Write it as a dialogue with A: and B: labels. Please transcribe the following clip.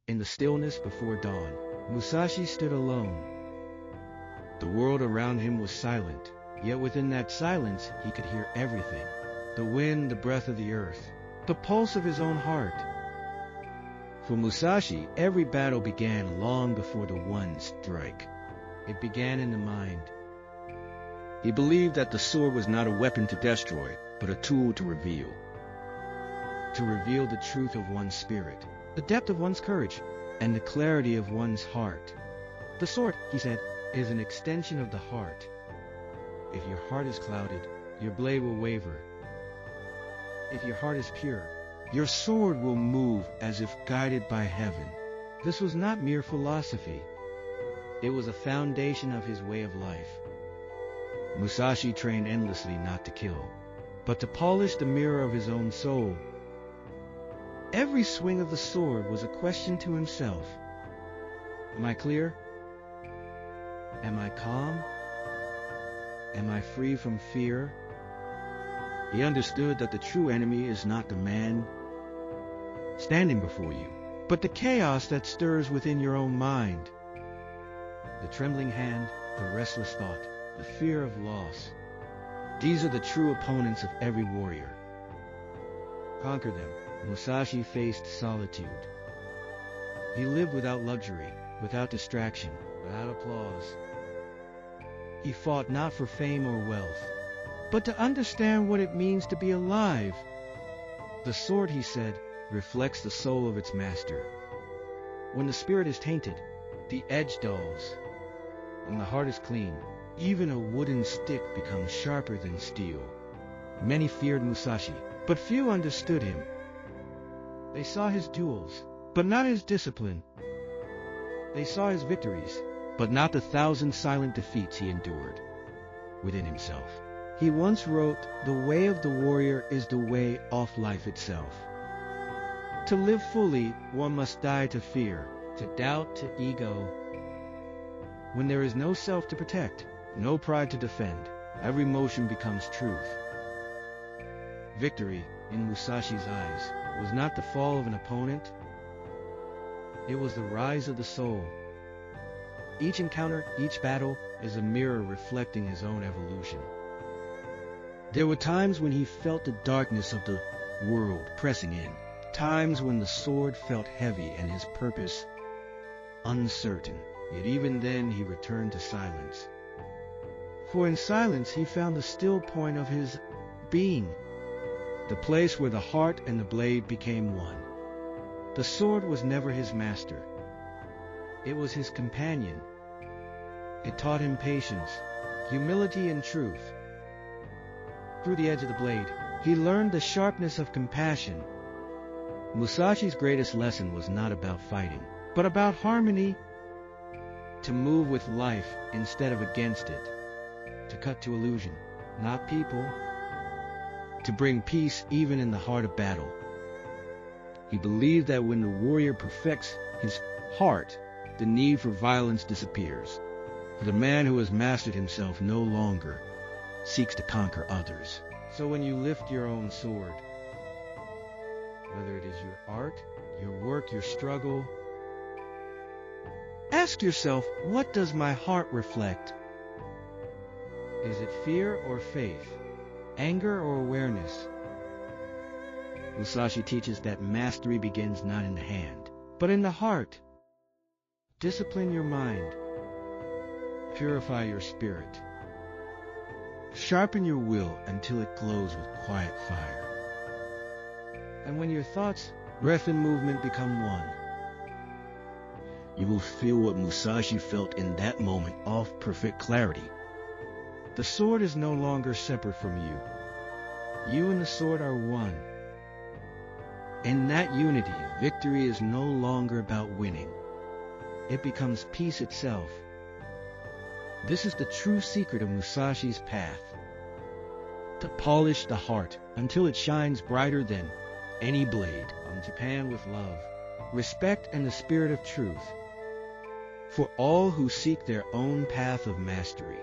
A: In the stillness before dawn, Musashi stood alone. The world around him was silent, yet within that silence he could hear everything. The wind, the breath of the earth, the pulse of his own heart. For Musashi, every battle began long before the one strike. It began in the mind. He believed that the sword was not a weapon to destroy, but a tool to reveal. To reveal the truth of one's spirit, the depth of one's courage, and the clarity of one's heart. The sword, he said, is an extension of the heart. If your heart is clouded, your blade will waver. If your heart is pure, your sword will move as if guided by heaven. This was not mere philosophy. It was a foundation of his way of life. Musashi trained endlessly not to kill, but to polish the mirror of his own soul. Every swing of the sword was a question to himself. Am I clear? Am I calm? Am I free from fear? He understood that the true enemy is not the man standing before you, but the chaos that stirs within your own mind. The trembling hand, the restless thought, the fear of loss. These are the true opponents of every warrior. Conquer them. Musashi faced solitude. He lived without luxury, without distraction, without applause. He fought not for fame or wealth, but to understand what it means to be alive. The sword, he said, reflects the soul of its master. When the spirit is tainted, the edge dulls. When the heart is clean, even a wooden stick becomes sharper than steel. Many feared Musashi, but few understood him. They saw his duels, but not his discipline. They saw his victories, but not the 1,000 silent defeats he endured within himself. He once wrote, "The way of the warrior is the way of life itself." To live fully, one must die to fear, to doubt, to ego. When there is no self to protect, no pride to defend, every motion becomes truth. Victory, in Musashi's eyes, was not the fall of an opponent. It was the rise of the soul. Each encounter, each battle, is a mirror reflecting his own evolution. There were times when he felt the darkness of the world pressing in, times when the sword felt heavy and his purpose uncertain. Yet even then he returned to silence. For in silence he found the still point of his being, the place where the heart and the blade became one. The sword was never his master. It was his companion. It taught him patience, humility, and truth. Through the edge of the blade, he learned the sharpness of compassion. Musashi's greatest lesson was not about fighting, but about harmony. To move with life instead of against it. To cut to illusion, not people. To bring peace even in the heart of battle. He believed that when the warrior perfects his heart, the need for violence disappears. For the man who has mastered himself no longer seeks to conquer others. So when you lift your own sword, whether it is your art, your work, your struggle, ask yourself, what does my heart reflect? Is it fear or faith? Anger or awareness? Musashi teaches that mastery begins not in the hand, but in the heart. Discipline your mind. Purify your spirit. Sharpen your will until it glows with quiet fire. And when your thoughts, breath, and movement become one, you will feel what Musashi felt in that moment of perfect clarity. The sword is no longer separate from you. You and the sword are one. In that unity, victory is no longer about winning. It becomes peace itself. This is the true secret of Musashi's path. To polish the heart until it shines brighter than any blade. On Japan with love, respect, and the spirit of truth. For all who seek their own path of mastery.